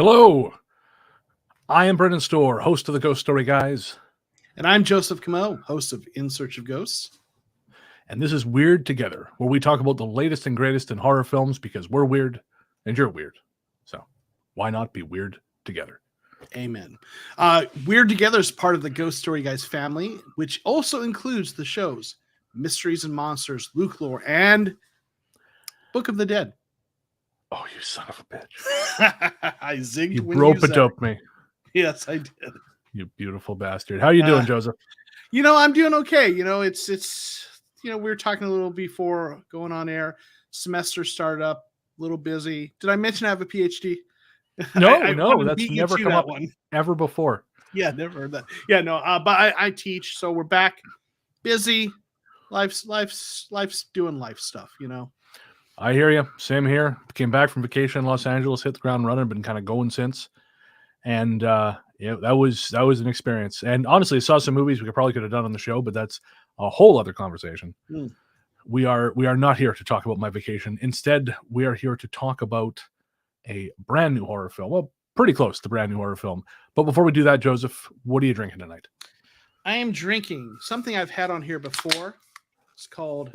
Hello, I am Brennan Storr, host of the Ghost Story Guys. And I'm Joseph Comeau, host of In Search of Ghosts. And this is Weird Together, where we talk about the latest and greatest in horror films because we're weird and you're weird. So why not be weird together? Amen. Weird Together is part of the Ghost Story Guys family, which also includes the shows Mysteries and Monsters, Luke Lore, and Book of the Dead. Oh, you son of a bitch. I zigged You when rope-a-doped me. Yes, I did. You beautiful bastard. How you doing, Joseph? I'm doing okay. It's we were talking a little before going on air. Semester started up, a little busy. Did I mention I have a PhD? No, that's never come up ever before. Yeah, never heard that. Yeah, no, but I teach, so we're back, busy. Life's doing life stuff, I hear you. Same here. Came back from vacation in Los Angeles, hit the ground running, been kind of going since. And yeah, that was an experience. And honestly, I saw some movies we could have done on the show, but that's a whole other conversation. We are not here to talk about my vacation. Instead, we are here to talk about a brand new horror film. Well, pretty close to brand new horror film. But before we do that, Joseph, what are you drinking tonight? I am drinking something I've had on here before. It's called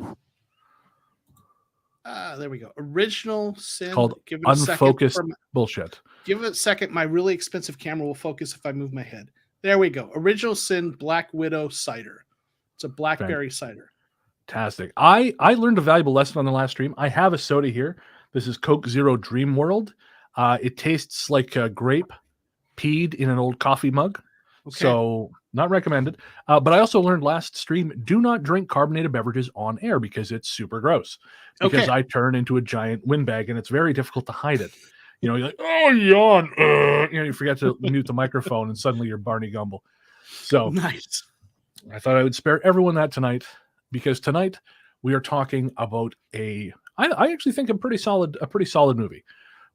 there we go. Original Sin. Called Unfocused Bullshit. Give it a second. My really expensive camera will focus if I move my head. There we go. Original Sin Black Widow Cider. It's a blackberry cider. Fantastic. I learned a valuable lesson on the last stream. I have a soda here. This is Coke Zero Dream World. It tastes like a grape peed in an old coffee mug. Okay. So not recommended. But I also learned last stream, do not drink carbonated beverages on air because it's super gross. Because I turn into a giant windbag and it's very difficult to hide it. You're like, oh, yawn. You forget to mute the microphone and suddenly you're Barney Gumble. So nice. I thought I would spare everyone that tonight because tonight we are talking about I actually think a pretty solid movie.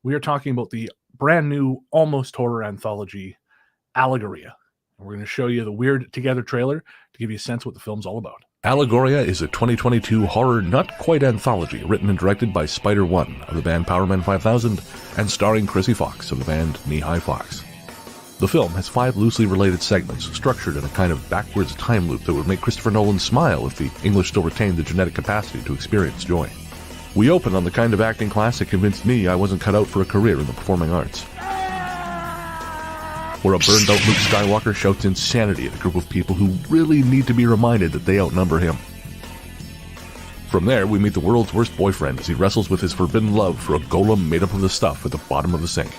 We are talking about the brand new almost horror anthology, Allegoria. And we're going to show you the Weird Together trailer to give you a sense what the film's all about. Allegoria is a 2022 horror not-quite anthology written and directed by Spider One of the band Powerman 5000 and starring Chrissy Fox of the band Knee High Fox. The film has 5 loosely related segments structured in a kind of backwards time loop that would make Christopher Nolan smile if the English still retained the genetic capacity to experience joy. We open on the kind of acting class that convinced me I wasn't cut out for a career in the performing arts, where a burned-out Luke Skywalker shouts insanity at a group of people who really need to be reminded that they outnumber him. From there, we meet the world's worst boyfriend as he wrestles with his forbidden love for a golem made up of the stuff at the bottom of the sink.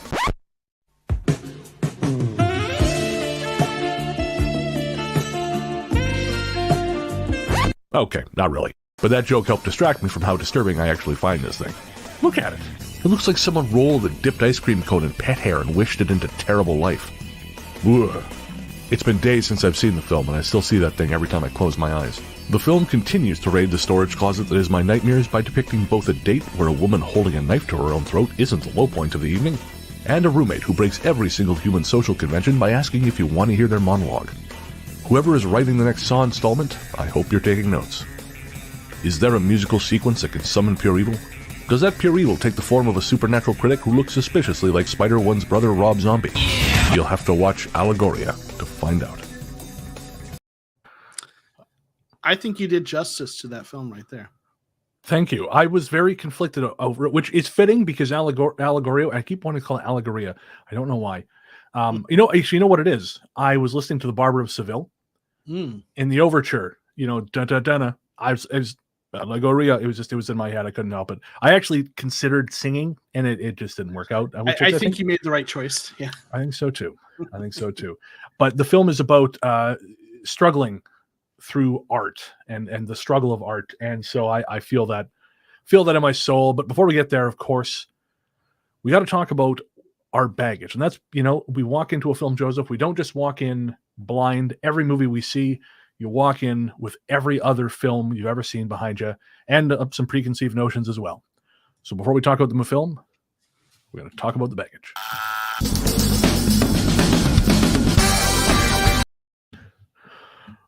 Okay, not really. But that joke helped distract me from how disturbing I actually find this thing. Look at it. It looks like someone rolled a dipped ice cream cone in pet hair and wished it into terrible life. Ugh. It's been days since I've seen the film, and I still see that thing every time I close my eyes. The film continues to raid the storage closet that is my nightmares by depicting both a date where a woman holding a knife to her own throat isn't the low point of the evening, and a roommate who breaks every single human social convention by asking if you want to hear their monologue. Whoever is writing the next Saw installment, I hope you're taking notes. Is there a musical sequence that can summon pure evil? Does that pure evil take the form of a supernatural critic who looks suspiciously like Spider-One's brother Rob Zombie? You'll have to watch Allegoria to find out. I think you did justice to that film right there. Thank you. I was very conflicted over it, which is fitting because Allegoria, I keep wanting to call it Allegoria. I don't know why. You know what it is? I was listening to The Barber of Seville in the overture, dun-dun-dun-dun. I was Allegoria. It was in my head. I couldn't help it. I actually considered singing, and it just didn't work out. I think you made the right choice. Yeah, I think so too. But the film is about struggling through art and the struggle of art, and so I feel that in my soul. But before we get there, of course, we got to talk about our baggage, and that's we walk into a film, Joseph. We don't just walk in blind. Every movie we see, you walk in with every other film you've ever seen behind you and some preconceived notions as well. So before we talk about the film, we're going to talk about the baggage.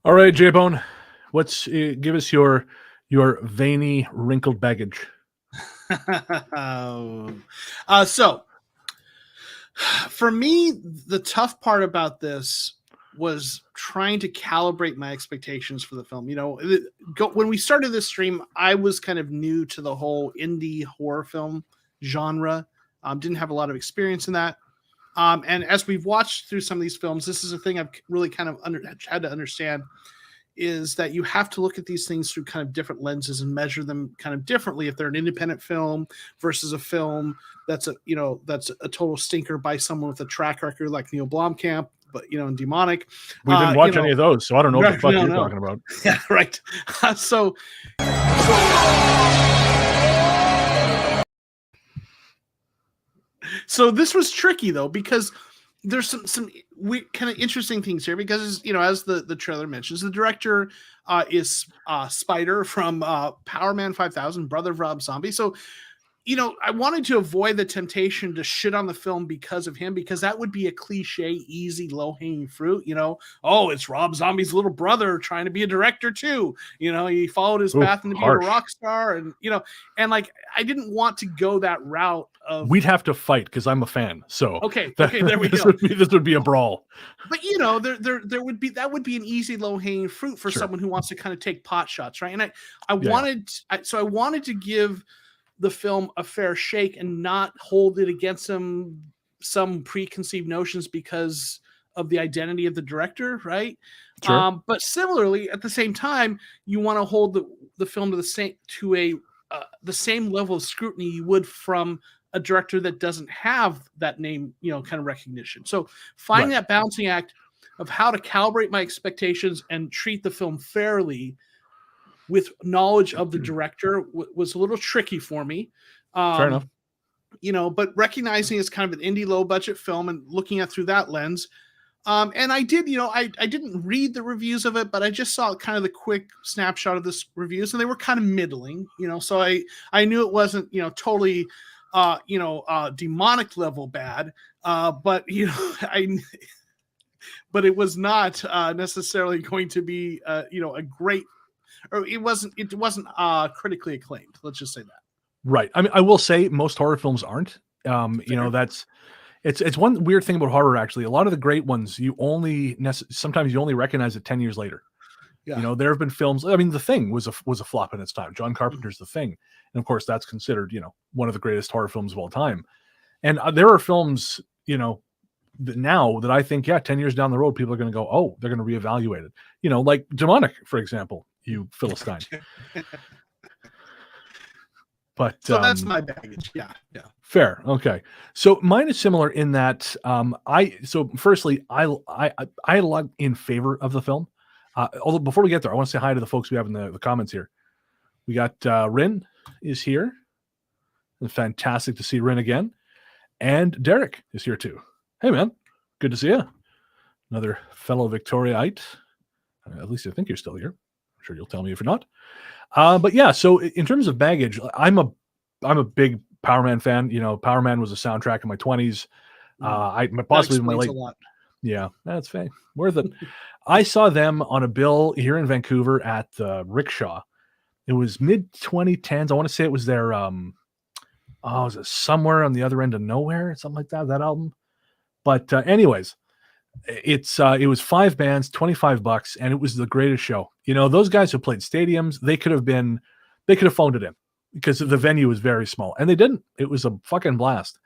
All right, J-Bone, give us your veiny, wrinkled baggage. So For me, the tough part about this was trying to calibrate my expectations for the film. When we started this stream, I was kind of new to the whole indie horror film genre. Didn't have a lot of experience in that. And as we've watched through some of these films, this is a thing I've really kind of had to understand, is that you have to look at these things through kind of different lenses and measure them kind of differently. If they're an independent film versus a film that's a total stinker by someone with a track record like Neil Blomkamp, but and demonic. We didn't watch any of those, so I don't know what the fuck you're talking about. Yeah, right. So this was tricky though, because there's some kind of interesting things here, because as the trailer mentions, the director is Spider from Power Man 5000, brother of Rob Zombie. So I wanted to avoid the temptation to shit on the film because of him, because that would be a cliche, easy, low-hanging fruit. Oh, it's Rob Zombie's little brother trying to be a director too. He followed his path into being a rock star, and and like I didn't want to go that route. We'd have to fight because I'm a fan. So okay, there we go. This would be a brawl. But there would be an easy, low-hanging fruit for someone who wants to kind of take pot shots, right? And I wanted to give the film a fair shake and not hold it against some preconceived notions because of the identity of the director, right? Sure. But similarly, at the same time, you want to hold the film to the same level of scrutiny you would from a director that doesn't have that name, kind of recognition. So finding that balancing act of how to calibrate my expectations and treat the film fairly with knowledge of the director was a little tricky for me. Fair enough. But recognizing it's kind of an indie low budget film and looking at through that lens. And I did, I didn't read the reviews of it, but I just saw kind of the quick snapshot of this reviews, and they were kind of middling, so I knew it wasn't, totally, demonic level bad. But but it was not necessarily going to be, a great, or it wasn't critically acclaimed. Let's just say that. Right. I mean, I will say most horror films aren't. It's one weird thing about horror. Actually, a lot of the great ones sometimes you only recognize it 10 years later. Yeah. There have been films. I mean, The Thing was a flop in its time. John Carpenter's The Thing, and of course that's considered one of the greatest horror films of all time. And there are films now that I think 10 years down the road people are going to go, oh, they're going to reevaluate it. Like Demonic, for example. You Philistine. But so that's my baggage. Yeah. Fair. Okay. So mine is similar in that firstly, I had a lot in favor of the film. Although before we get there, I want to say hi to the folks we have in the comments here. We got Rin is here. It's fantastic to see Rin again. And Derek is here too. Hey man, good to see you. Another fellow Victoriaite. At least I think you're still here. I'm sure you'll tell me if you're not. But yeah, so in terms of baggage, I'm a big Power Man fan. Power Man was a soundtrack in my 20s. Possibly my late. Yeah, that's fine. Worth it. I saw them on a bill here in Vancouver at the Rickshaw. It was mid 2010s. I want to say it was their was it Somewhere on the Other End of Nowhere, something like that album. But anyways, it was 5 bands, $25, and it was the greatest show. Those guys who played stadiums, they could have phoned it in because the venue was very small, and they didn't. It was a fucking blast.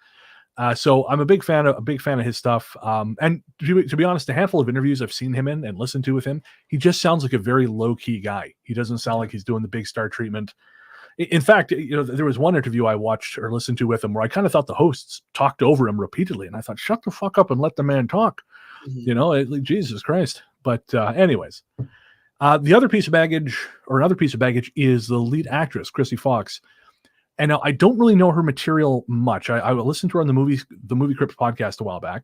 So I'm a big fan of his stuff. And to be honest, a handful of interviews I've seen him in and listened to with him, he just sounds like a very low key guy. He doesn't sound like he's doing the big star treatment. In fact, there was one interview I watched or listened to with him where I kind of thought the hosts talked over him repeatedly, and I thought, shut the fuck up and let the man talk. Mm-hmm. Jesus Christ. But anyways, another piece of baggage is the lead actress, Chrissy Fox. And now I don't really know her material much. I listened to her on the Movie Crypt podcast a while back,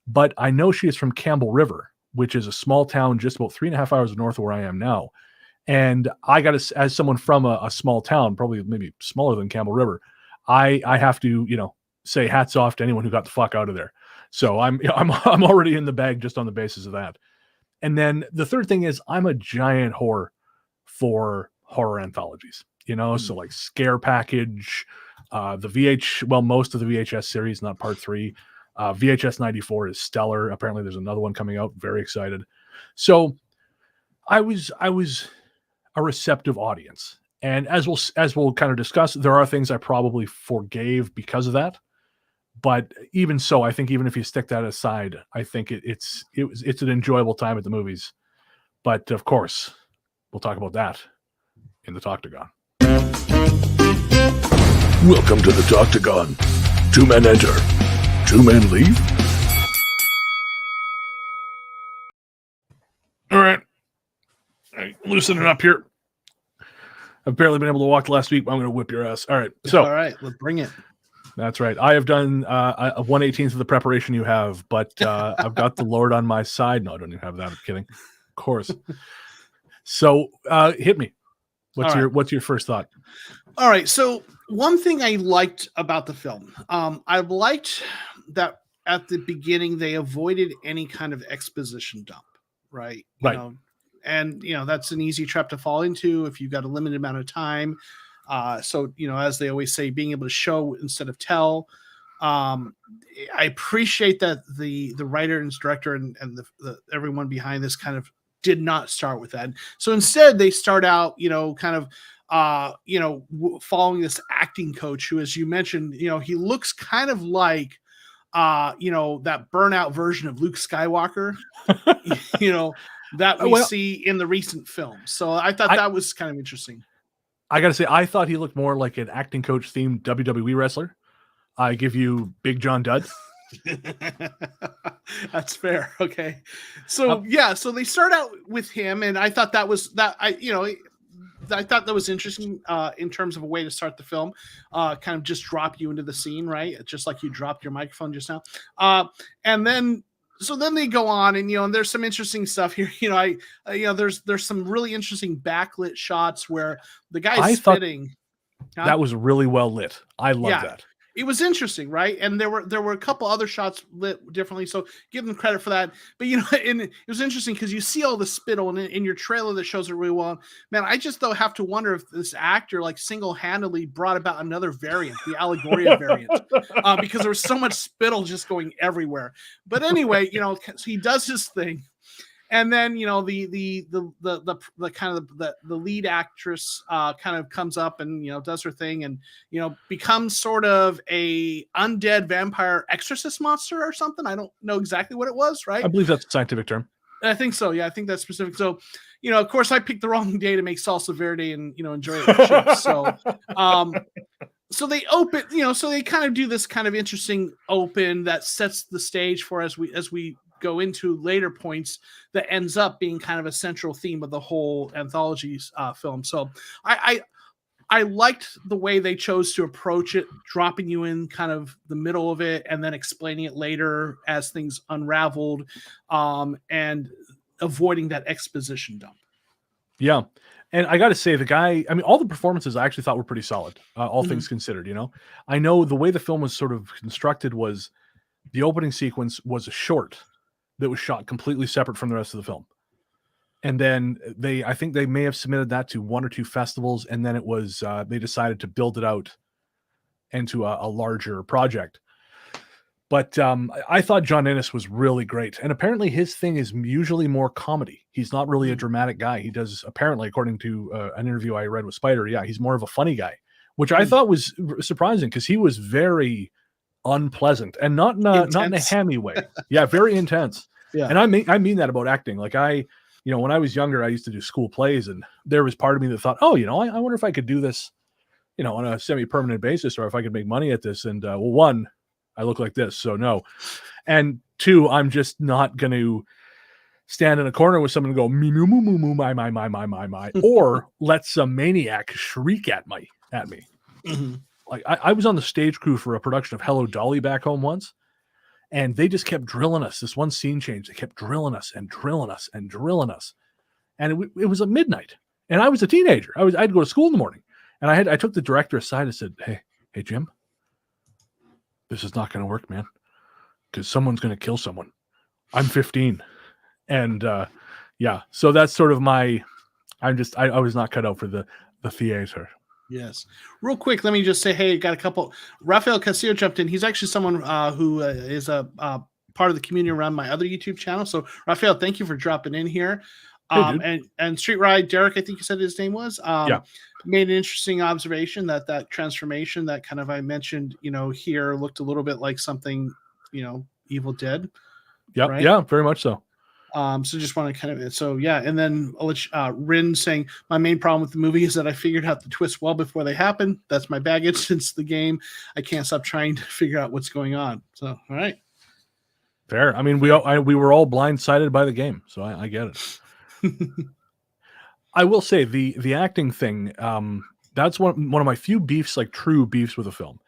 but I know she is from Campbell River, which is a small town just about 3.5 hours north of where I am now. And I got to, as someone from a small town, probably maybe smaller than Campbell River, I have to, say hats off to anyone who got the fuck out of there. So I'm already in the bag just on the basis of that. And then the third thing is I'm a giant whore for horror anthologies, so like Scare Package, most of the VHS series, not part 3, VHS 94 is stellar. Apparently there's another one coming out. Very excited. So I was a receptive audience. And as we'll kind of discuss, there are things I probably forgave because of that. But even so, I think even if you stick that aside, I think it's an enjoyable time at the movies. But of course, we'll talk about that in the Talktagon. Welcome to the Talktagon. 2 men enter, 2 men leave. All right. Loosen it up here. I've barely been able to walk last week, but I'm going to whip your ass. All right. So, all right, let's bring it. That's right. I have done a 1/18 of the preparation you have, but I've got the Lord on my side. No, I don't even have that. I'm kidding. Of course. So hit me. What's your first thought? All right. So one thing I liked about the film, I liked that at the beginning they avoided any kind of exposition dump, right? And that's an easy trap to fall into if you've got a limited amount of time. So as they always say, being able to show instead of tell. I appreciate that the writer and director and the everyone behind this kind of did not start with that. So instead they start out, following this acting coach who, as you mentioned, he looks kind of like, that burnout version of Luke Skywalker, that we see in the recent films. So I thought that was kind of interesting. I got to say, I thought he looked more like an acting coach themed WWE wrestler. I give you Big John Dudd. That's fair. Okay. So so they start out with him, and I thought that was I thought that was interesting in terms of a way to start the film, kind of just drop you into the scene, right? Just like you dropped your microphone just now. And then they go on, and and there's some interesting stuff here. There's some really interesting backlit shots where the guy's spitting. That was really well lit. I love that. It was interesting, right? And there were a couple other shots lit differently, so give them credit for that. But and it was interesting because you see all the spittle in your trailer that shows it really well. Man, I just have to wonder if this actor single-handedly brought about another variant, the Allegoria variant, because there was so much spittle just going everywhere. But anyway, so he does his thing. And then the kind of the lead actress kind of comes up and does her thing and becomes sort of a undead vampire exorcist monster or something. I don't know exactly what it was, right? I believe that's a scientific term. I think so. Yeah, I think that's specific. So, of course, I picked the wrong day to make salsa verde and enjoy it with chips. So, so they open, so they kind of do this kind of interesting open that sets the stage for as we go into later points that ends up being kind of a central theme of the whole anthology film. So I liked the way they chose to approach it, dropping you in kind of the middle of it and then explaining it later as things unraveled, and avoiding that exposition dump. Yeah. And I got to say, the guy, all the performances I actually thought were pretty solid, all things considered. I know the way the film was sort of constructed was the opening sequence was a short that was shot completely separate from the rest of the film. And then I think they may have submitted that to 1 or 2 festivals. And then it was, they decided to build it out into a larger project. But I thought John Ennis was really great. And apparently his thing is usually more comedy. He's not really a dramatic guy. He does, apparently, according to an interview I read with Spider, he's more of a funny guy, which I thought was surprising because he was very unpleasant and not in a hammy way. Yeah, very intense. Yeah. And I mean that about acting. Like when I was younger, I used to do school plays, and there was part of me that thought, I wonder if I could do this, on a semi-permanent basis, or if I could make money at this. And well, 1, I look like this, so no. And 2, I'm just not going to stand in a corner with someone and go, me, moo, moo, moo, moo, my, or let some maniac shriek at me. Mm-hmm. Like I was on the stage crew for a production of Hello Dolly back home once, and they just kept drilling us. This one scene change, they kept drilling us and drilling us and drilling us. And it was at midnight, and I was a teenager. I had to go to school in the morning, and I took the director aside and said, hey, Jim, this is not going to work, man, because someone's going to kill someone. I'm 15. And so that's sort of I was not cut out for the theater. Yes. Real quick, let me just say, hey, got a couple. Rafael Castillo jumped in. He's actually someone who is a part of the community around my other YouTube channel. So, Rafael, thank you for dropping in here. And Street Ride, Derek, I think you said his name was, made an interesting observation that transformation that kind of I mentioned, here looked a little bit like something, Evil Dead. Yep. Right? Yeah, very much so. So just want to and then I'll let Rin saying my main problem with the movie is that I figured out the twist well before they happen. That's my baggage since the game. I can't stop trying to figure out what's going on. So, all right. Fair. I mean, we were all blindsided by the game, so I get it. I will say the acting thing, that's one of my few beefs, like true beefs with a film.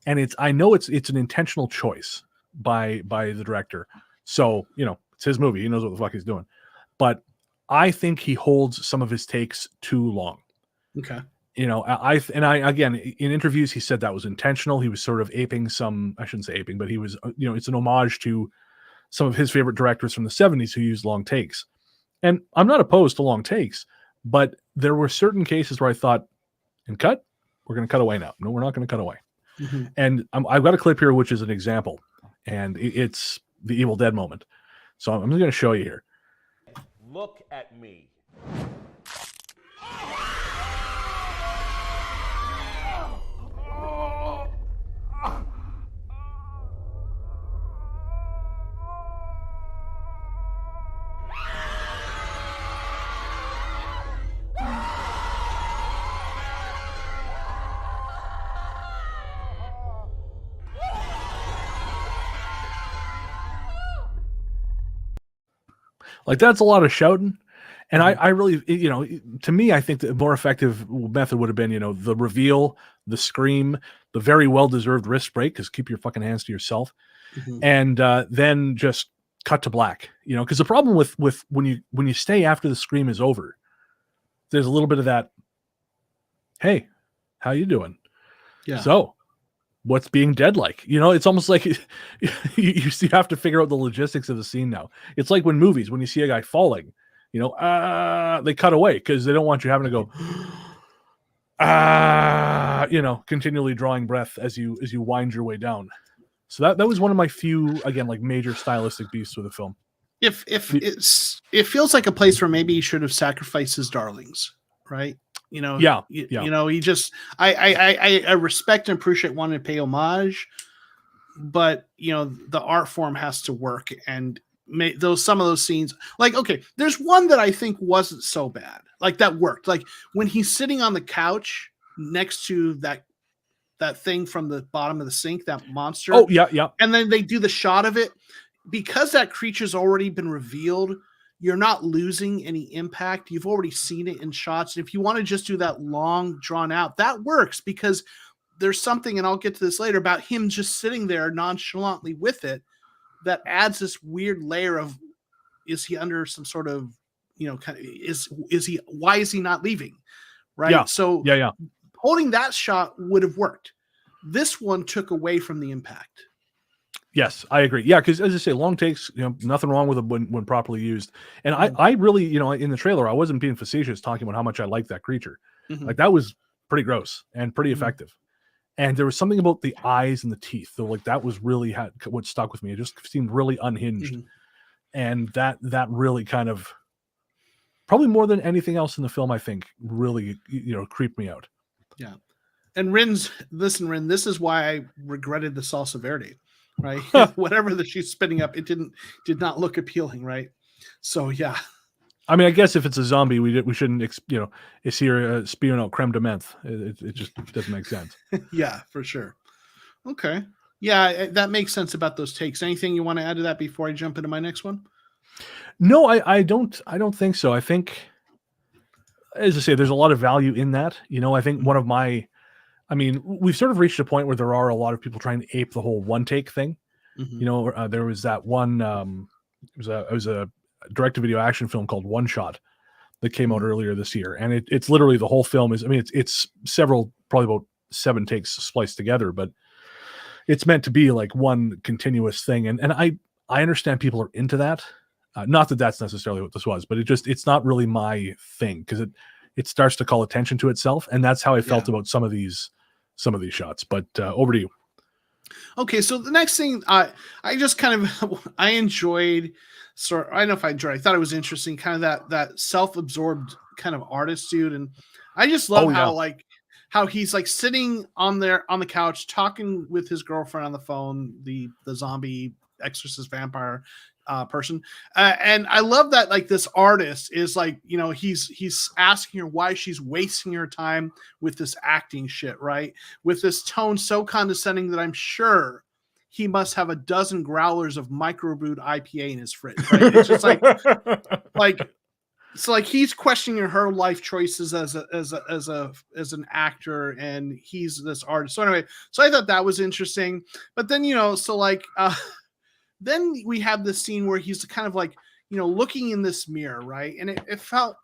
And I know it's an intentional choice by the director. So, it's his movie. He knows what the fuck he's doing. But I think he holds some of his takes too long. Okay. Again, in interviews, he said that was intentional. He was sort of aping I shouldn't say aping, but he was, it's an homage to some of his favorite directors from the 70s who used long takes. And I'm not opposed to long takes, but there were certain cases where I thought, we're going to cut away now. No, we're not going to cut away. Mm-hmm. And I've got a clip here, which is an example, and it's the Evil Dead moment. So I'm just going to show you here. Look at me. Like, that's a lot of shouting. And I really, to me, I think the more effective method would have been, the reveal, the scream, the very well-deserved wrist break, because keep your fucking hands to yourself. Mm-hmm. And then just cut to black, because the problem with when you stay after the scream is over, there's a little bit of that, hey, how you doing? Yeah. So what's being dead like? It's almost like you have to figure out the logistics of the scene now. It's like when you see a guy falling, they cut away because they don't want you having to go, continually drawing breath as you wind your way down. So that was one of my few, again, like major stylistic beefs with the film. If it feels like a place where maybe he should have sacrificed his darlings, right? He just I respect and appreciate wanting to pay homage, but the art form has to work and some of those scenes, like, okay, there's one that I think wasn't so bad, like that worked, like when he's sitting on the couch next to that thing from the bottom of the sink, that monster. Oh yeah, and then they do the shot of it because that creature's already been revealed. You're not losing any impact. You've already seen it in shots. And if you want to just do that long drawn out, that works because there's something, and I'll get to this later, about him just sitting there nonchalantly with it that adds this weird layer of, is he under some sort of, why is he not leaving? Right. Yeah. So yeah. Holding that shot would have worked. This one took away from the impact. Yes, I agree. Yeah, because as I say, long takes, nothing wrong with them when properly used. And I really, in the trailer, I wasn't being facetious talking about how much I liked that creature. Mm-hmm. Like, that was pretty gross and pretty effective. And there was something about the eyes and the teeth, though, like that was really what stuck with me. It just seemed really unhinged, and that really kind of, probably more than anything else in the film, I think, really creeped me out. Yeah, and Rin, this is why I regretted the salsa verde. Right, whatever that she's spinning up, it did not look appealing, right? So yeah, I mean, I guess if it's a zombie, we shouldn't, is here spewing out creme de menthe. It just doesn't make sense. Yeah, for sure. Okay, yeah, that makes sense about those takes. Anything you want to add to that before I jump into my next one? No, I don't think so. I think, as I say, there's a lot of value in that. I think one of my, we've sort of reached a point where there are a lot of people trying to ape the whole one take thing. Mm-hmm. There was that one, it was a direct-to-video action film called One Shot that came out earlier this year. And it's literally, the whole film is, it's several, probably about 7 takes spliced together, but it's meant to be like one continuous thing. And I understand people are into that. Not that that's necessarily what this was, but it's not really my thing. Cause it starts to call attention to itself, and that's how I felt about some of these shots. But over to you. Okay, so the next thing I just kind of I enjoyed. So I don't know if I enjoyed. I thought it was interesting, kind of that self-absorbed kind of artist dude, and I just love how he's like sitting on the couch talking with his girlfriend on the phone, the zombie exorcist vampire person, and I love that like this artist is like, you know, he's asking her why she's wasting her time with this acting shit, right? With this tone so condescending that I'm sure he must have a dozen growlers of microbrewed IPA in his fridge, right? It's just like it's like he's questioning her life choices as an actor, and he's this artist. So anyway, so I thought that was interesting. But then, you know, so like then we have this scene where he's kind of like, you know, looking in this mirror, right? And it felt,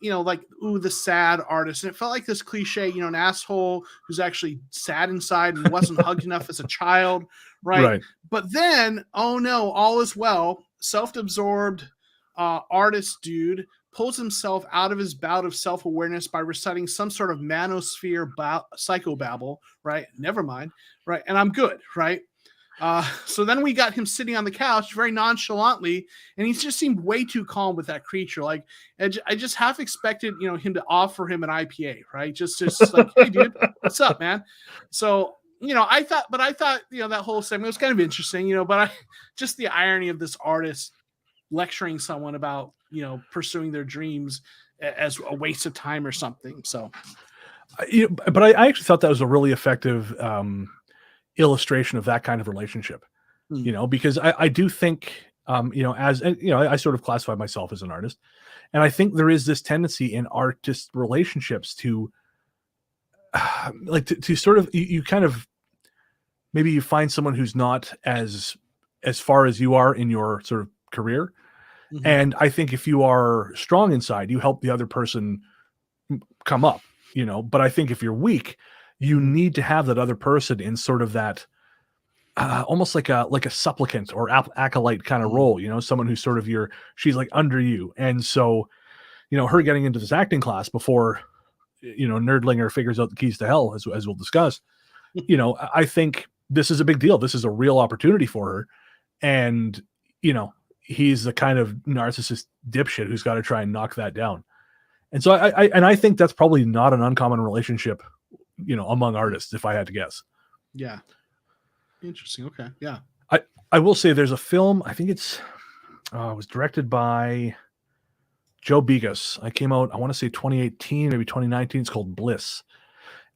you know, like, ooh, the sad artist. And it felt like this cliche, you know, an asshole who's actually sad inside and wasn't hugged enough as a child, right? But then, oh no, all is well. Self-absorbed artist dude pulls himself out of his bout of self-awareness by reciting some sort of manosphere psychobabble, right? Never mind, right? And I'm good, right? So then we got him sitting on the couch very nonchalantly, and he just seemed way too calm with that creature. Like, I just half expected, you know, him to offer him an IPA, right? Just like, hey, dude, what's up, man? So, you know, I thought, you know, that whole segment was kind of interesting, you know, but just the irony of this artist lecturing someone about, you know, pursuing their dreams as a waste of time or something. So, but I actually thought that was a really effective illustration of that kind of relationship, you know, because I do think, you know, as you know, I sort of classify myself as an artist, and I think there is this tendency in artist relationships to like to sort of you kind of maybe you find someone who's not as far as you are in your sort of career, and I think if you are strong inside, you help the other person come up, you know. But I think if you're weak, you need to have that other person in sort of that almost like a supplicant or acolyte kind of role, you know, someone who's sort of she's like under you. And so, you know, her getting into this acting class before, you know, Nerdlinger figures out the keys to hell, as we'll discuss, you know, I think this is a big deal. This is a real opportunity for her. And, you know, he's the kind of narcissist dipshit who's got to try and knock that down. And so I think that's probably not an uncommon relationship, you know, among artists, if I had to guess. Yeah. Interesting. Okay. Yeah. I will say there's a film, I think it was directed by Joe Begas. I came out, I want to say 2018, maybe 2019. It's called Bliss.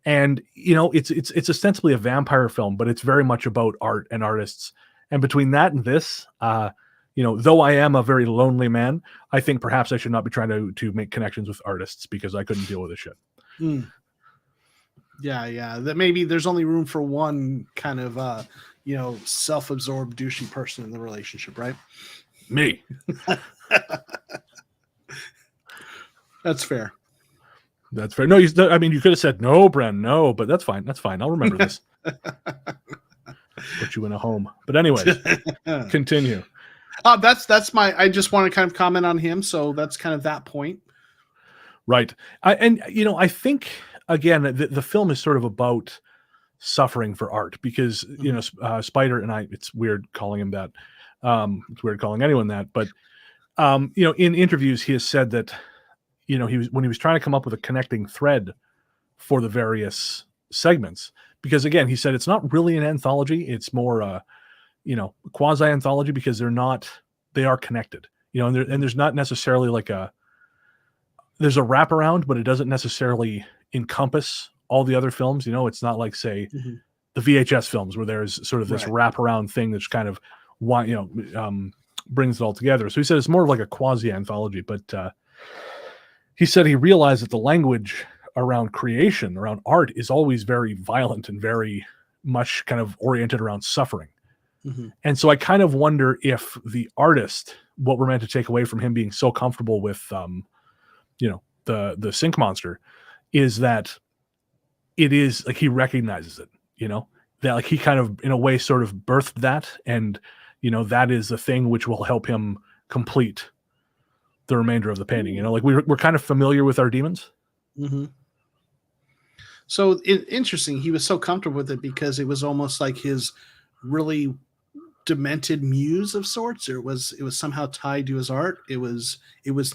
And, you know, it's ostensibly a vampire film, but it's very much about art and artists. And between that and this, you know, though I am a very lonely man, I think perhaps I should not be trying to make connections with artists because I couldn't deal with this shit. Yeah. That maybe there's only room for one kind of, you know, self-absorbed douchey person in the relationship, right? Me. That's fair. That's fair. No, I mean, you could have said no, Bren, no, but that's fine. That's fine. I'll remember this. Put you in a home. But anyways, continue. That's I just want to kind of comment on him. So that's kind of that point. Right. And, you know, I think, again, the film is sort of about suffering for art because, you know, Spider and it's weird calling him that. It's weird calling anyone that. But, you know, in interviews, he has said that, you know, when he was trying to come up with a connecting thread for the various segments, because, again, he said it's not really an anthology. It's more, you know, quasi anthology because they are connected, you know, and there's not necessarily like there's a wraparound, but it doesn't necessarily encompass all the other films. You know, it's not like, say, the VHS films where there's sort of this wraparound thing that's kind of, you know, brings it all together. So he said it's more of like a quasi anthology, but he said he realized that the language around creation, around art, is always very violent and very much kind of oriented around suffering. And so I kind of wonder if the artist, what we're meant to take away from him being so comfortable with, you know, the sink monster, is that it is like he recognizes it, you know, that like he kind of in a way sort of birthed that, and, you know, that is the thing which will help him complete the remainder of the painting. You know, like we're kind of familiar with our demons, Mm-hmm. So interesting. He was so comfortable with it because it was almost like his really demented muse of sorts, or it was somehow tied to his art. It was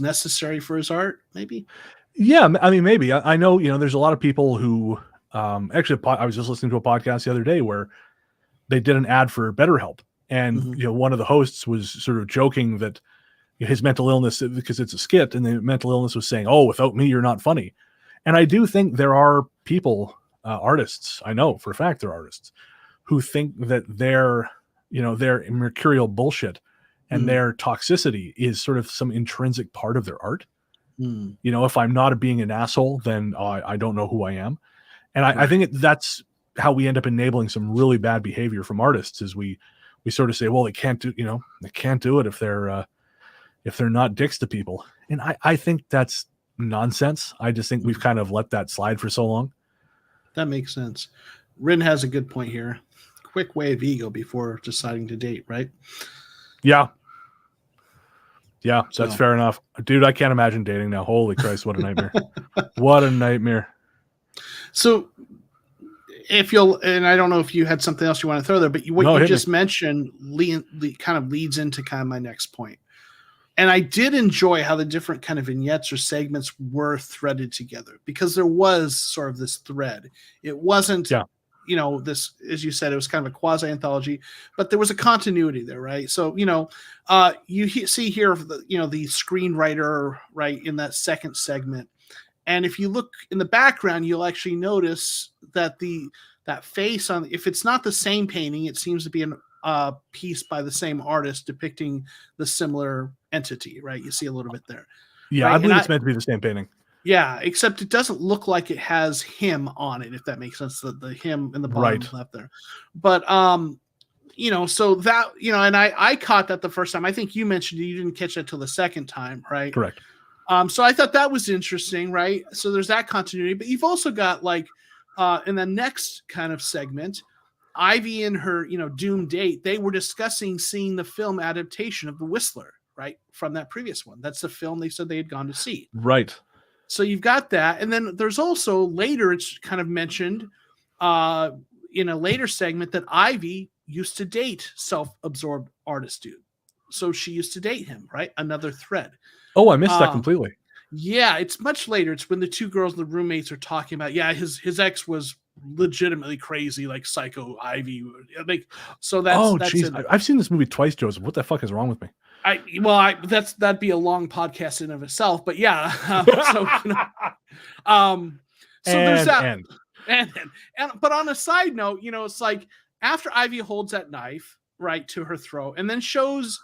necessary for his art, maybe. Yeah, I mean, maybe. I know, there's a lot of people who actually, I was just listening to a podcast the other day where they did an ad for BetterHelp, and one of the hosts was sort of joking that his mental illness, because it's a skit, and the mental illness was saying, "Oh, without me, you're not funny." And I do think there are people, artists, I know for a fact there are artists, who think that their mercurial bullshit and their toxicity is sort of some intrinsic part of their art. If I'm not being an asshole, then I don't know who I am. And I think that's how we end up enabling some really bad behavior from artists, is we sort of say, well, they can't do it if they're not dicks to people. And I think that's nonsense. I just think we've kind of let that slide for so long. That makes sense. Rin has a good point here. Quick way of ego before deciding to date, right? Yeah, that's fair enough. Dude, I can't imagine dating now. Holy Christ, what a nightmare. What a nightmare. So and I don't know if you had something else you want to throw there, but what you just mentioned kind of leads into kind of my next point. And I did enjoy how the different kind of vignettes or segments were threaded together, because there was sort of this thread. It wasn't, this, as you said, it was kind of a quasi anthology, but there was a continuity there, right? So, you see here, the screenwriter, right, in that second segment. And if you look in the background, you'll actually notice that that face on, if it's not the same painting, it seems to be a piece by the same artist depicting the similar entity, right? You see a little bit there. Yeah, right? I believe it's meant to be the same painting. Yeah, except it doesn't look like it has him on it, if that makes sense. The him in the bottom left there. But so that, and I caught that the first time. I think you mentioned you didn't catch that till the second time, right? Correct. So I thought that was interesting, right? So there's that continuity, but you've also got, like, in the next kind of segment, Ivy and her, doomed date, they were discussing seeing the film adaptation of The Whistler, right? From that previous one. That's the film they said they had gone to see. Right. So you've got that. And then there's also later, it's kind of mentioned in a later segment that Ivy used to date self-absorbed artist dude. So she used to date him, right? Another thread. Oh, I missed that completely. Yeah, it's much later. It's when the two girls, the roommates, are talking about, his ex was legitimately crazy, like psycho Ivy. Like, so that's jeez, I've seen this movie twice, Joseph. What the fuck is wrong with me? That'd be a long podcast in of itself. But yeah, there's that. But on a side note, it's like after Ivy holds that knife right to her throat and then shows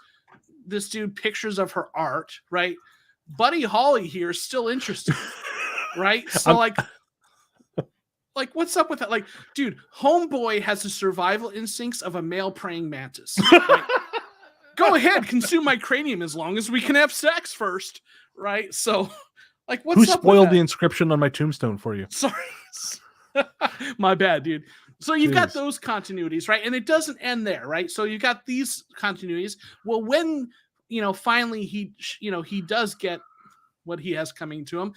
this dude pictures of her art, right? Buddy Holly here is still interested, right? So like what's up with that? Like, dude, homeboy has the survival instincts of a male praying mantis. Right? Go ahead, consume my cranium as long as we can have sex first, right? So, like, what's up? Who spoiled the inscription on my tombstone for you? Sorry, my bad, dude. So you've got those continuities, right? And it doesn't end there, right? So you've got these continuities. Well, when finally he does get what he has coming to him.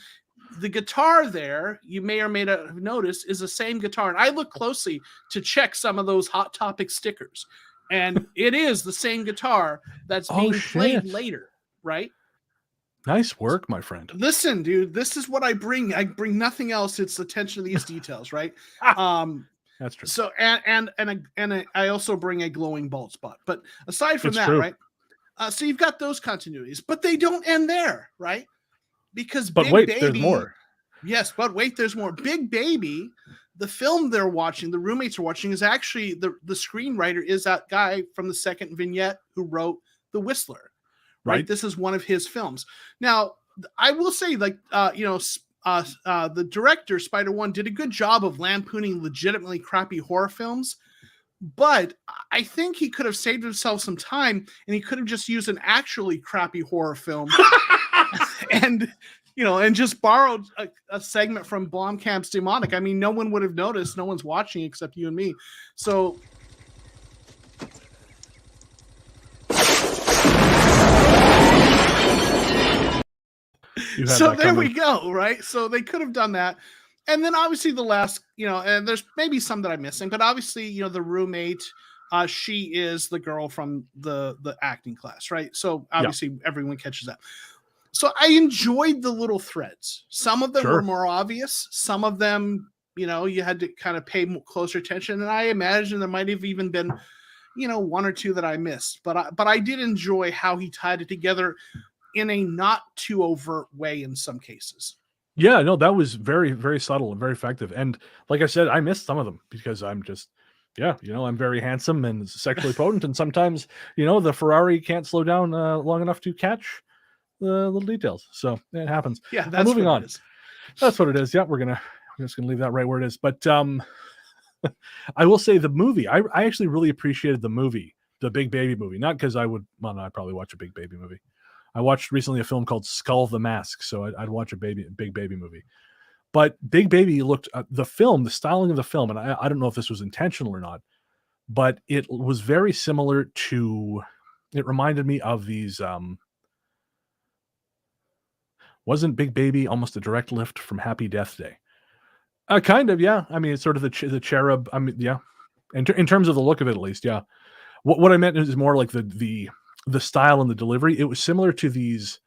The guitar there, you may or may not have noticed, is the same guitar. And I look closely to check some of those Hot Topic stickers. And it is the same guitar that's being played later, right? Nice work, my friend. Listen, dude, this is what I bring. I bring nothing else. It's attention to these details, right? That's true. So, and I also bring a glowing bald spot. But aside from that, right? So you've got those continuities, but they don't end there, right? Because there's more. Yes, but wait, there's more. Big Baby, the film they're watching, the roommates are watching, is actually the screenwriter is that guy from the second vignette who wrote The Whistler. Right? This is one of his films. Now, I will say, like, the director, Spider One, did a good job of lampooning legitimately crappy horror films. But I think he could have saved himself some time, and he could have just used an actually crappy horror film and just borrowed a segment from Blomkamp's Demonic. I mean, no one would have noticed. No one's watching except you and me. So You had So that there coming. we go, right? So they could have done that. And then obviously the last, and there's maybe some that I'm missing, but obviously, the roommate, she is the girl from the acting class, right? So obviously everyone catches that. So I enjoyed the little threads. Some of them Sure. were more obvious. Some of them, you had to kind of pay closer attention. And I imagine there might have even been, one or two that I missed. But I did enjoy how he tied it together in a not too overt way in some cases. Yeah, no, that was very, very subtle and very effective. And like I said, I missed some of them because I'm just, I'm very handsome and sexually potent. And sometimes, the Ferrari can't slow down long enough to catch the little details. So it happens. Yeah, that's moving what on. it is. That's what it is. Yeah, we're just gonna leave that right where it is. But I will say the movie. I actually really appreciated the movie, the Big Baby movie. Not because I would. Well, no, I'd probably watch a Big Baby movie. I watched recently a film called Skull the Mask, so I'd watch a Big Baby movie. But Big Baby looked the styling of the film, and I don't know if this was intentional or not, but it was very similar to. It reminded me of these. Wasn't Big Baby almost a direct lift from Happy Death Day? Kind of, yeah. I mean, it's sort of the cherub. I mean, yeah. In terms of the look of it, at least, yeah. What I meant is more like the style and the delivery. It was similar to these.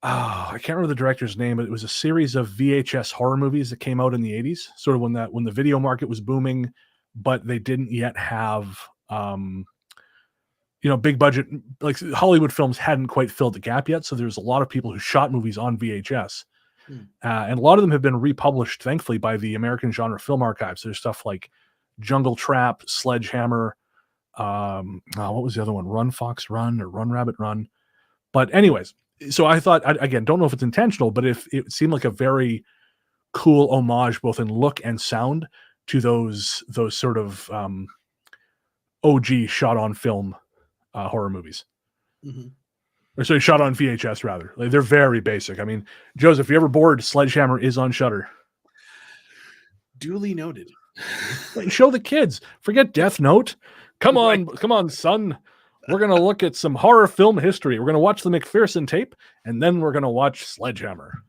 I can't remember the director's name, but it was a series of VHS horror movies that came out in the 80s, sort of when the video market was booming, but they didn't yet have big budget, like Hollywood films hadn't quite filled the gap yet. So there's a lot of people who shot movies on VHS. And a lot of them have been republished, thankfully, by the American Genre Film Archives. There's stuff like Jungle Trap, Sledgehammer. What was the other one? Run Fox Run or Run Rabbit Run. But anyways, so I thought, again, don't know if it's intentional, but if it seemed like a very cool homage, both in look and sound, to those sort of OG shot on film horror movies. Mm-hmm. Or sorry, shot on VHS rather. Like, they're very basic. I mean, Joseph, if you're ever bored, Sledgehammer is on Shudder. Duly noted. Show the kids. Forget Death Note. Come on, son. We're gonna look at some horror film history. We're gonna watch the McPherson tape, and then we're gonna watch Sledgehammer.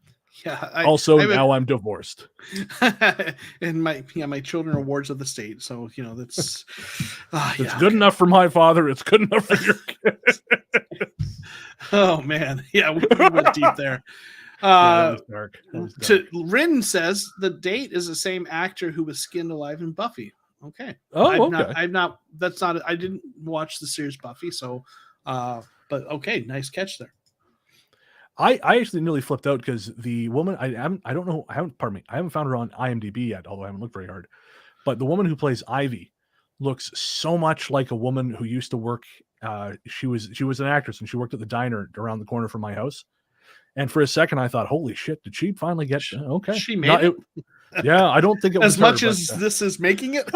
Yeah. Now I'm divorced. And my children are wards of the state, so that's it's good enough for my father. It's good enough for your kids. Oh man, yeah, we went deep there. That was dark. Rin says the date is the same actor who was skinned alive in Buffy. Okay. Okay. I didn't watch the series Buffy, so but okay, nice catch there. I actually nearly flipped out because the woman I haven't found her on IMDb yet, although I haven't looked very hard. But the woman who plays Ivy looks so much like a woman who used to work. She was an actress and she worked at the diner around the corner from my house. And for a second, I thought, "Holy shit! Did she finally get okay?" She made it. Yeah, I don't think it was as much as this is making it.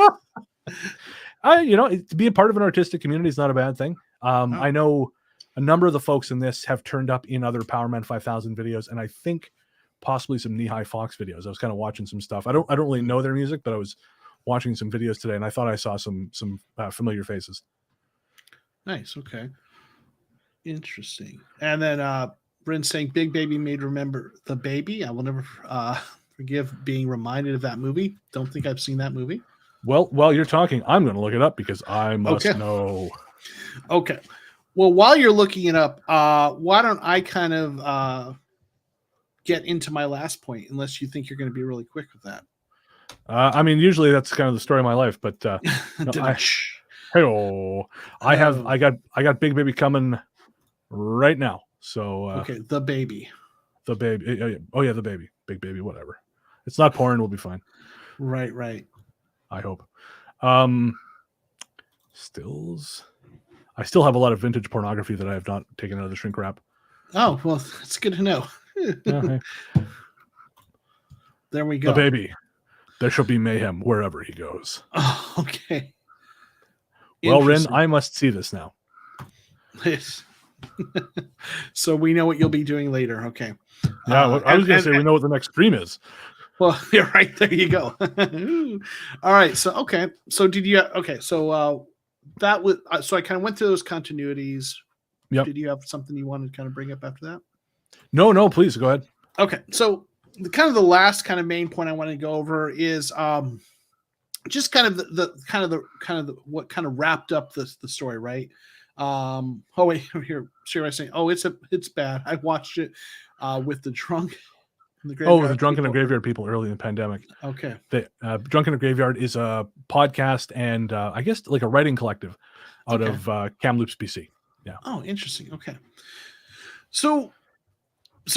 To be a part of an artistic community is not a bad thing. I know a number of the folks in this have turned up in other Powerman 5000 videos, and I think possibly some Knee High Fox videos. I was kind of watching some stuff. I don't really know their music, but I was watching some videos today, and I thought I saw some familiar faces. Nice. Okay. Interesting. And then Bryn saying Big Baby made remember the baby. I will never forgive being reminded of that movie. Don't think I've seen that movie. Well, while you're talking, I'm going to look it up because I must know. Okay. Well, while you're looking it up, why don't I kind of get into my last point, unless you think you're going to be really quick with that. I mean, usually that's kind of the story of my life, but I got Big Baby coming right now. So okay, the baby. The baby. Oh yeah, the baby. Big Baby, whatever. It's not porn, we'll be fine. Right. I hope. Stills. I still have a lot of vintage pornography that I have not taken out of the shrink wrap. Oh, well, that's good to know. Okay. There we go. The baby. There shall be mayhem wherever he goes. Oh, okay. Well, Rin, I must see this now. So we know what you'll be doing later. Okay. Yeah, I was going to say we know what the next stream is. Well, you're right. There you go. All right. So, okay. So did you? Okay. So that was. So I kind of went through those continuities. Yep. Did you have something you wanted to kind of bring up after that? No, please go ahead. Okay, so the last kind of main point I want to go over is just kind of the what kind of wrapped up the story, right? Oh wait, here, Sherry was saying, oh, it's bad. I watched it with the drunk. The Drunk in the people. Graveyard people early in the pandemic. Okay. The Drunk in the Graveyard is a podcast and I guess like a writing collective out of Kamloops, BC. Yeah. Oh, interesting. Okay. So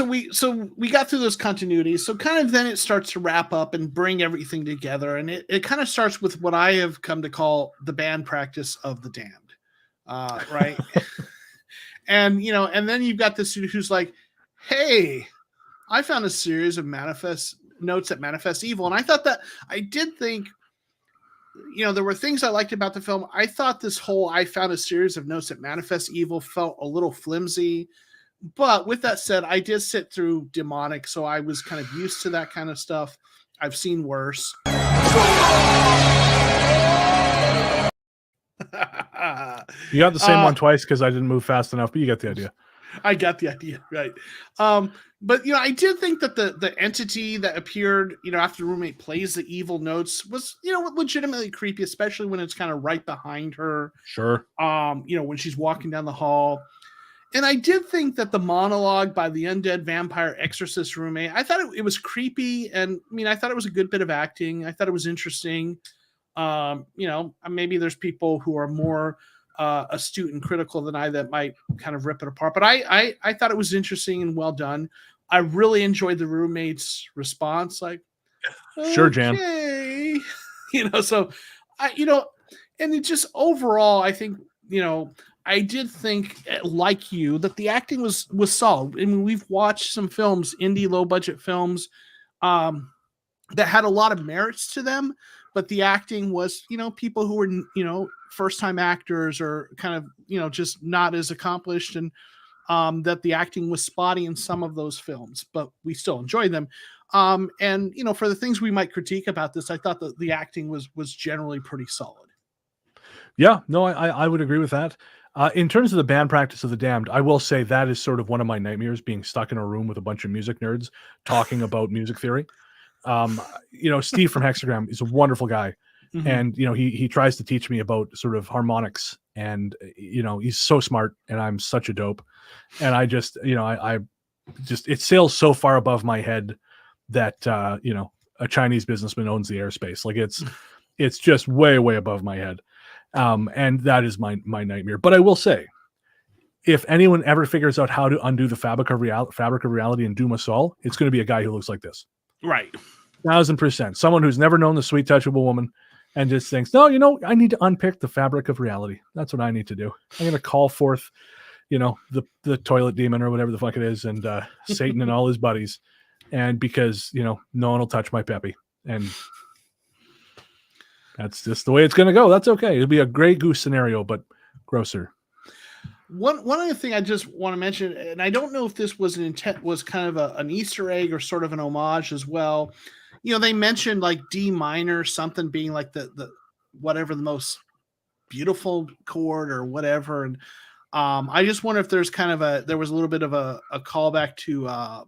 we got through those continuities. So kind of then it starts to wrap up and bring everything together. And it kind of starts with what I have come to call the band practice of the damned. Right. And then you've got this dude who's like, hey, I found a series of notes that manifest evil. And I did think, there were things I liked about the film. I thought I found a series of notes that manifest evil felt a little flimsy. But with that said, I did sit through Demonic, so I was kind of used to that kind of stuff. I've seen worse. You got the same one twice because I didn't move fast enough, but you get the idea. I got the idea, right? But I did think that the entity that appeared, after the roommate plays the evil notes was, legitimately creepy, especially when it's kind of right behind her. Sure. When she's walking down the hall. And I did think that the monologue by the undead vampire exorcist roommate, I thought it was creepy. And I thought it was a good bit of acting. I thought it was interesting. Maybe there's people who are more astute and critical than I that might kind of rip it apart. But I thought it was interesting and well done. I really enjoyed the roommate's response. Like, sure, Jan. So and it just overall, I think, I did think, like you, that the acting was solid. I mean, we've watched some films, indie low budget films, that had a lot of merits to them, but the acting was, people who were, first time actors or kind of, just not as accomplished, and that the acting was spotty in some of those films, but we still enjoyed them. And for the things we might critique about this, I thought that the acting was generally pretty solid. Yeah, no, I would agree with that. In terms of the band practice of the damned, I will say that is sort of one of my nightmares, being stuck in a room with a bunch of music nerds talking about music theory. Steve from Hexagram is a wonderful guy. Mm-hmm. And, he tries to teach me about sort of harmonics, and, he's so smart, and I'm such a dope. And I just, it sails so far above my head that, a Chinese businessman owns the airspace. Like it's just way, way above my head. And that is my nightmare. But I will say, if anyone ever figures out how to undo the fabric of reality and doom us all, it's going to be a guy who looks like this. Right. 1000%. Someone who's never known the sweet touch of a woman and just thinks, no, I need to unpick the fabric of reality. That's what I need to do. I'm going to call forth, the toilet demon or whatever the fuck it is, and Satan and all his buddies. And because, no one will touch my Peppy. And that's just the way it's going to go. That's okay. It'll be a Grey Goose scenario, but grosser. One other thing I just want to mention, and I don't know if this was was kind of an Easter egg or sort of an homage as well. They mentioned like D minor, something being like the whatever the most beautiful chord or whatever. And I just wonder if there's there was a little bit of a callback to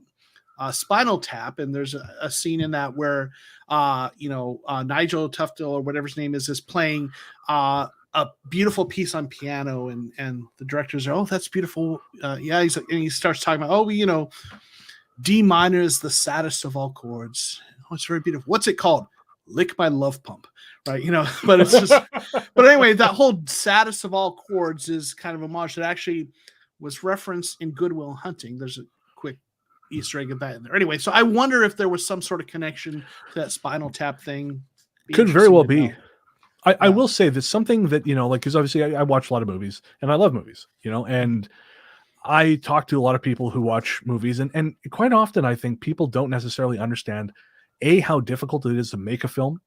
Spinal Tap, and there's a scene in that where Nigel Tufnell or whatever his name is playing a beautiful piece on piano, and the directors are, oh, that's beautiful. And he starts talking about, D minor is the saddest of all chords. Oh, it's very beautiful. What's it called? Lick My Love Pump, right? But it's just, but anyway, that whole saddest of all chords is kind of a homage that actually was referenced in Good Will Hunting. There's a quick Easter egg of that in there. Anyway, so I wonder if there was some sort of connection to that Spinal Tap thing. Could very well be. I will say that something that, because obviously I watch a lot of movies and I love movies, and I talk to a lot of people who watch movies, and quite often I think people don't necessarily understand, A, how difficult it is to make a film,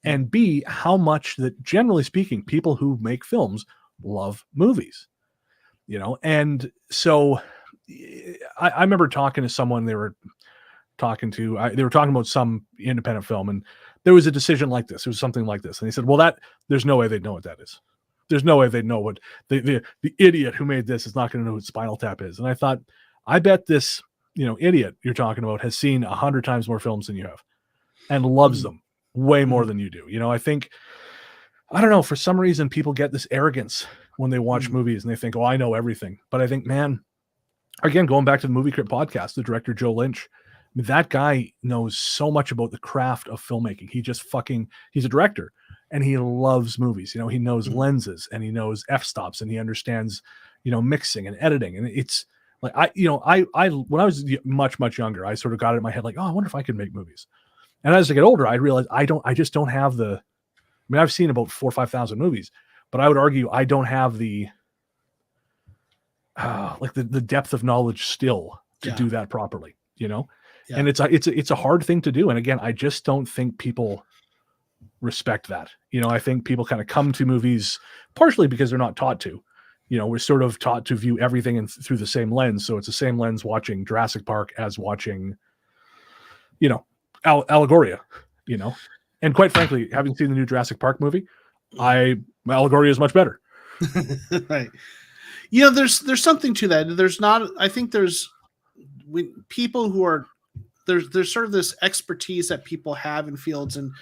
and B, how much that, generally speaking, people who make films love movies, and so I remember talking to someone they were talking about some independent film, and there was a decision like this. It was something like this. And he said, well, there's no way they'd know what that is. There's no way they'd know what the idiot who made this is not going to know what Spinal Tap is. And I thought, I bet this idiot you're talking about has seen 100 times more films than you have and loves them way more than you do. I think, I don't know, for some reason people get this arrogance when they watch movies and they think, oh, I know everything. But I think, man, again, going back to the Movie Crypt podcast, the director Joe Lynch, that guy knows so much about the craft of filmmaking. He's a director and he loves movies. He knows lenses and he knows f-stops and he understands, mixing and editing. And it's like, I when I was much, much younger, I sort of got it in my head, like, oh, I wonder if I could make movies. And as I get older, I realized I just don't have I've seen about 4,000 or 5,000 movies, but I would argue I don't have the depth of knowledge still to do that properly, Yeah. And it's a hard thing to do. And again, I just don't think people respect that. I think people kind of come to movies partially because they're not taught to. We're sort of taught to view everything through the same lens. So it's the same lens watching Jurassic Park as watching, Allegoria, And quite frankly, having seen the new Jurassic Park movie, Allegoria is much better. Right. There's something to that. I think there's people who are, there's sort of this expertise that people have in fields, and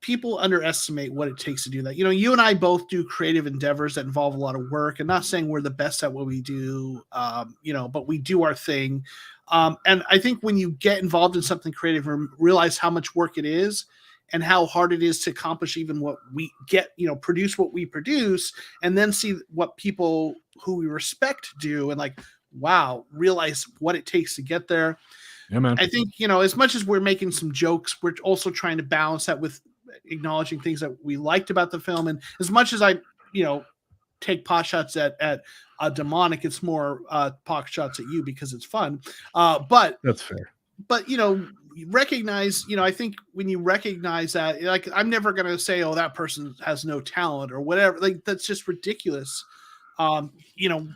people underestimate what it takes to do that. You and I both do creative endeavors that involve a lot of work, and not saying we're the best at what we do, but we do our thing. And I think when you get involved in something creative and realize how much work it is and how hard it is to accomplish even what we get, produce what we produce, and then see what people who we respect do, and like, wow, realize what it takes to get there. Yeah, man. I think, as much as we're making some jokes, we're also trying to balance that with acknowledging things that we liked about the film. And as much as I, take pot shots at Demonic, it's more pot shots at you because it's fun. But that's fair. But recognize, I think when you recognize that, like, I'm never going to say, oh, that person has no talent or whatever. Like, that's just ridiculous. When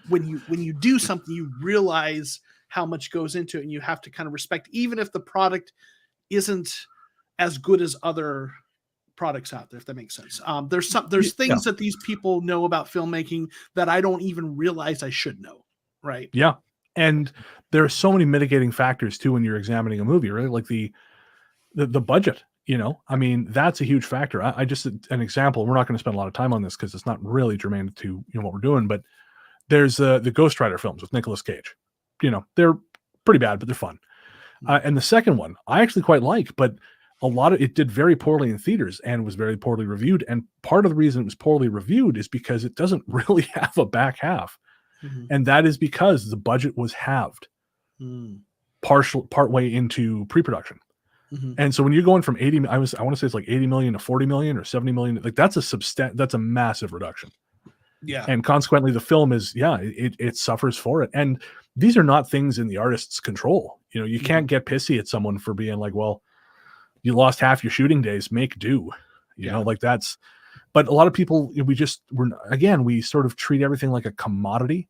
you do something, you realize how much goes into it, and you have to kind of respect, even if the product isn't as good as other products out there, if that makes sense. There's things that these people know about filmmaking that I don't even realize I should know. Right. Yeah. And there are so many mitigating factors too when you're examining a movie, right? Like the budget, that's a huge factor. I just, an example, we're not going to spend a lot of time on this because it's not really germane to what we're doing, but there's the Ghost Rider films with Nicolas Cage. They're pretty bad, but they're fun. And the second one I actually quite like, but it did very poorly in theaters and was very poorly reviewed. And part of the reason it was poorly reviewed is because it doesn't really have a back half. Mm-hmm. And that is because the budget was halved partway into pre-production. Mm-hmm. And so when you're going from 80, I want to say it's like 80 million to 40 million or 70 million, like that's a massive reduction. Yeah. And consequently the film is, it suffers for it. And these are not things in the artist's control. You can't get pissy at someone for being like, well, you lost half your shooting days, make do, like that's, but a lot of people, we sort of treat everything like a commodity.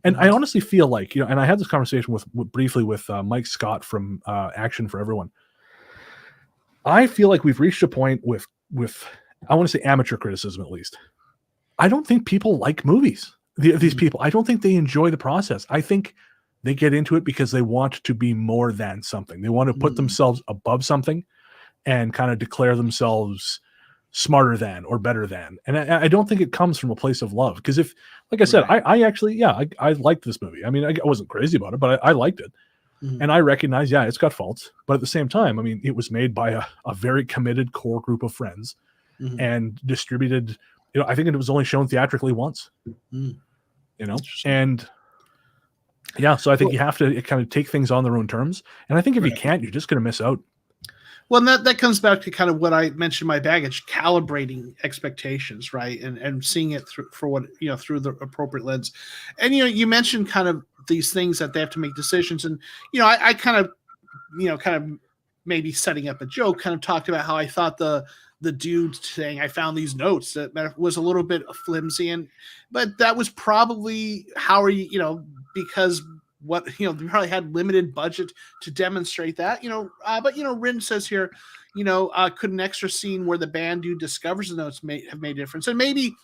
And I honestly feel like, and I had this conversation briefly with Mike Scott from Action for Everyone. I feel like we've reached a point with, I want to say amateur criticism, at least. I don't think people like movies. These people, I don't think they enjoy the process. I think they get into it because they want to be more than something. They want to put themselves above something and kind of declare themselves smarter than or better than. And I don't think it comes from a place of love. Because if, like I said, I actually, I liked this movie. I mean, I wasn't crazy about it, but I liked it. Mm-hmm. And I recognize, it's got faults. But at the same time, I mean, it was made by a very committed core group of friends and distributed, I think it was only shown theatrically once, and so I think you have to kind of take things on their own terms. And I think if you can't, you're just going to miss out. Well, that comes back to kind of what I mentioned, my baggage, calibrating expectations, right? And seeing it through through the appropriate lens. And, you mentioned kind of these things that they have to make decisions. And, I kind of maybe setting up a joke, kind of talked about how I thought the dude saying, I found these notes, that was a little bit flimsy. But that was probably because what they probably had limited budget to demonstrate that, but Rin says here, could an extra scene where the band dude discovers the notes have made a difference? And maybe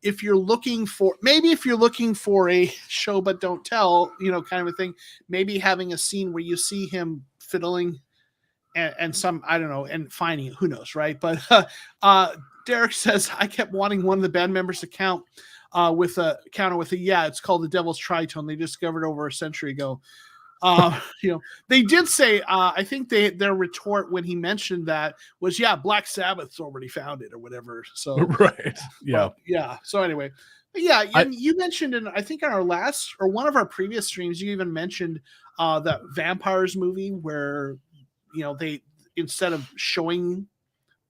if you're looking for a show but don't tell, kind of a thing, maybe having a scene where you see him fiddling and some, I don't know, and finding it, who knows, right? But Derek says, I kept wanting one of the band members to counter with a it's called the Devil's Tritone. They discovered over a century ago. They did say, I think their retort when he mentioned that was, Black Sabbath's already found it or whatever. So right. Yeah. So anyway, you mentioned I think on our last or one of our previous streams, you even mentioned that vampires movie where, they, instead of showing,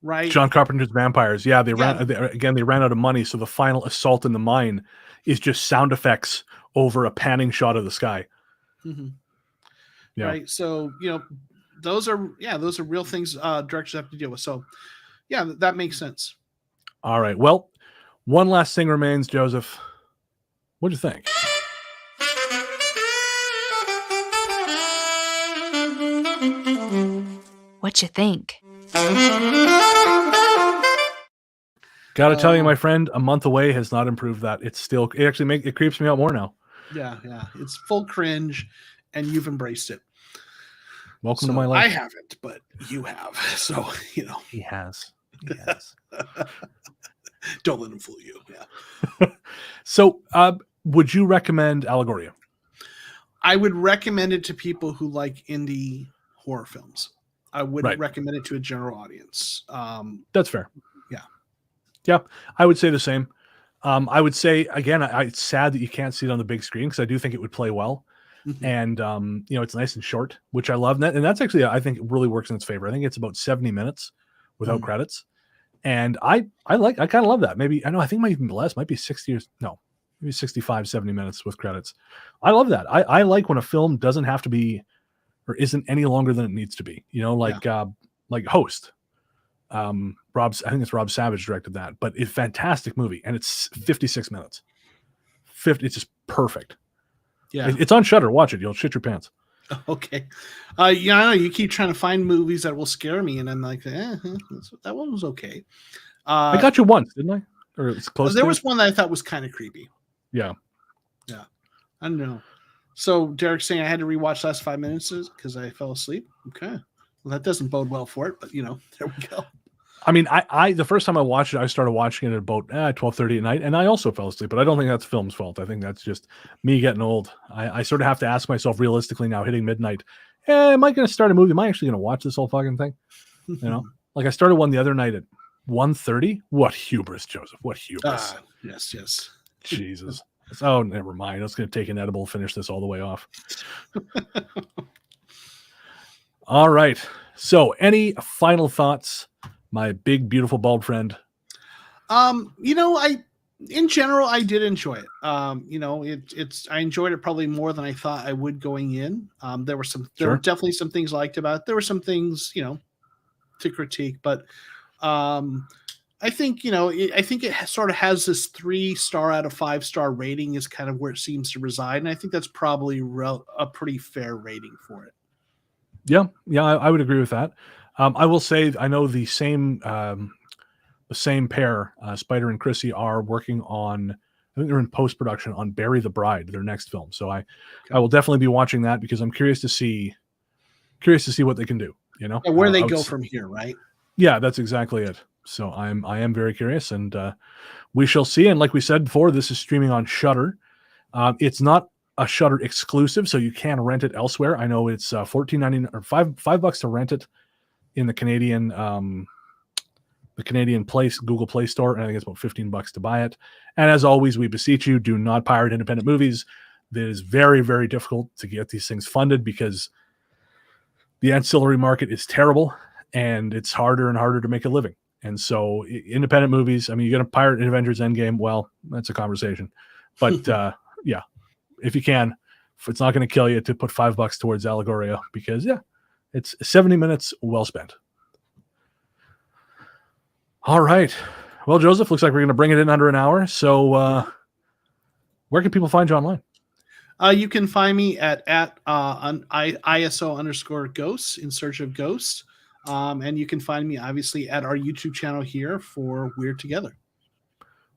right, John Carpenter's Vampires. Yeah, they ran out of money, so the final assault in the mine is just sound effects over a panning shot of the sky. Mm-hmm. Yeah. Right. So, those are real things directors have to deal with. So, that makes sense. All right. Well, one last thing remains, Joseph. What'd you think? What you think? Gotta tell you, my friend, a month away has not improved that. It creeps me out more now. Yeah. It's full cringe, and you've embraced it. Welcome to my life. I haven't, but you have. So, He has. Don't let him fool you. Yeah. So, would you recommend Allegoria? I would recommend it to people who like indie horror films. I wouldn't recommend it to a general audience. That's fair. Yeah. Yeah, I would say the same. I would say, again, it's sad that you can't see it on the big screen because I do think it would play well. Mm-hmm. And, it's nice and short, which I love. And that's actually, I think it really works in its favor. I think it's about 70 minutes without credits. And I kind of love that. Maybe, I think it might even be less, might be maybe 65, 70 minutes with credits. I love that. I like when a film doesn't have to be, or isn't any longer than it needs to be, like Host. I think it's Rob Savage directed that, but it's a fantastic movie. And it's 56 minutes. It's just perfect. Yeah. It's on Shudder. Watch it. You'll shit your pants. Okay. I know you keep trying to find movies that will scare me, and I'm like, that one was okay. I got you once, didn't I? Or it's close. There was one that I thought was kind of creepy. Yeah. I don't know. So Derek's saying I had to rewatch last 5 minutes because I fell asleep. Okay. Well, that doesn't bode well for it, but there we go. I mean, I the first time I watched it, I started watching it at about 12:30 at night, and I also fell asleep. But I don't think that's the film's fault. I think that's just me getting old. I sort of have to ask myself realistically now, hitting midnight, am I going to start a movie? Am I actually going to watch this whole fucking thing? Like I started one the other night at 1:30. What hubris, Joseph? What hubris? Yes. Jesus. Oh, never mind. I was going to take an edible, finish this all the way off. All right. So, any final thoughts, my big, beautiful, bald friend? In general, I did enjoy it. I enjoyed it probably more than I thought I would going in. There were definitely some things I liked about it. There were some things, to critique, but I think it sort of has this 3-star out of 5-star rating is kind of where it seems to reside, and I think that's probably a pretty fair rating for it. Yeah, I would agree with that. I will say I know the same pair, Spider and Chrissy, are working on. I think they're in post production on Bury the Bride, their next film. So I will definitely be watching that because I'm curious to see what they can do. And where they go from here, right? Yeah, that's exactly it. So I am very curious, and we shall see. And like we said before, this is streaming on Shudder. It's not a Shudder exclusive, so you can rent it elsewhere. I know it's $14.99 or $5 to rent it in the Canadian Google Play Store, and I think it's about $15 to buy it. And as always, we beseech you, do not pirate independent movies. It is very, very difficult to get these things funded because the ancillary market is terrible, and it's harder and harder to make a living. And so independent movies, I mean, you're going to pirate Avengers Endgame. Well, that's a conversation. But yeah, if you can, if it's not going to kill you to put $5 towards Allegoria, because it's 70 minutes well spent. All right. Well, Joseph, looks like we're going to bring it in under an hour. So where can people find you online? You can find me at ISO_ghosts, in search of ghosts. And you can find me obviously at our YouTube channel here for Weird Together.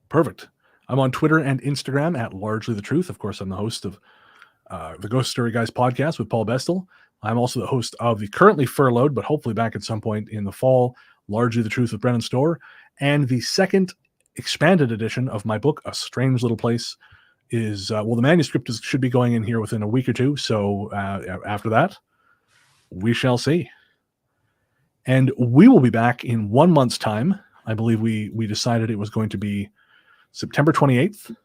Perfect. I'm on Twitter and Instagram at Largely the Truth. Of course, I'm the host of the Ghost Story Guys podcast with Paul Bestel. I'm also the host of the currently furloughed, but hopefully back at some point in the fall, Largely the Truth with Brennan and Storr, and the second expanded edition of my book, A Strange Little Place, is, the manuscript should be going in here within a week or two. So after that, we shall see. And we will be back in 1 month's time. I believe we decided it was going to be September 28th.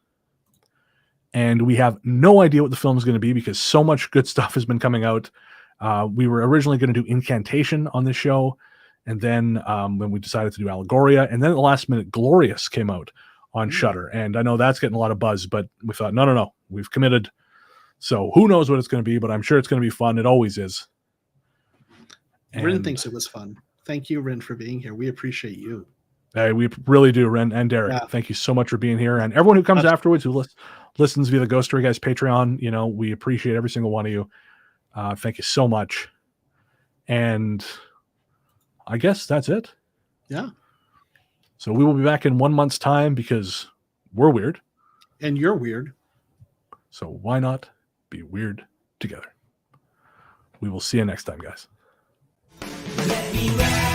And we have no idea what the film is going to be because so much good stuff has been coming out. We were originally going to do Incantation on this show. And then when we decided to do Allegoria, and then at the last minute, Glorious came out on Shudder. And I know that's getting a lot of buzz, but we thought, no, we've committed. So who knows what it's going to be, but I'm sure it's going to be fun. It always is. Ren thinks it was fun. Thank you, Ren, for being here. We appreciate you. We really do, Ren and Derek. Yeah. Thank you so much for being here. And everyone who comes afterwards, who listens via the Ghost Story Guys Patreon, we appreciate every single one of you. Thank you so much. And I guess that's it. Yeah. So we will be back in 1 month's time because we're weird. And you're weird. So why not be weird together? We will see you next time, guys. Let me ride.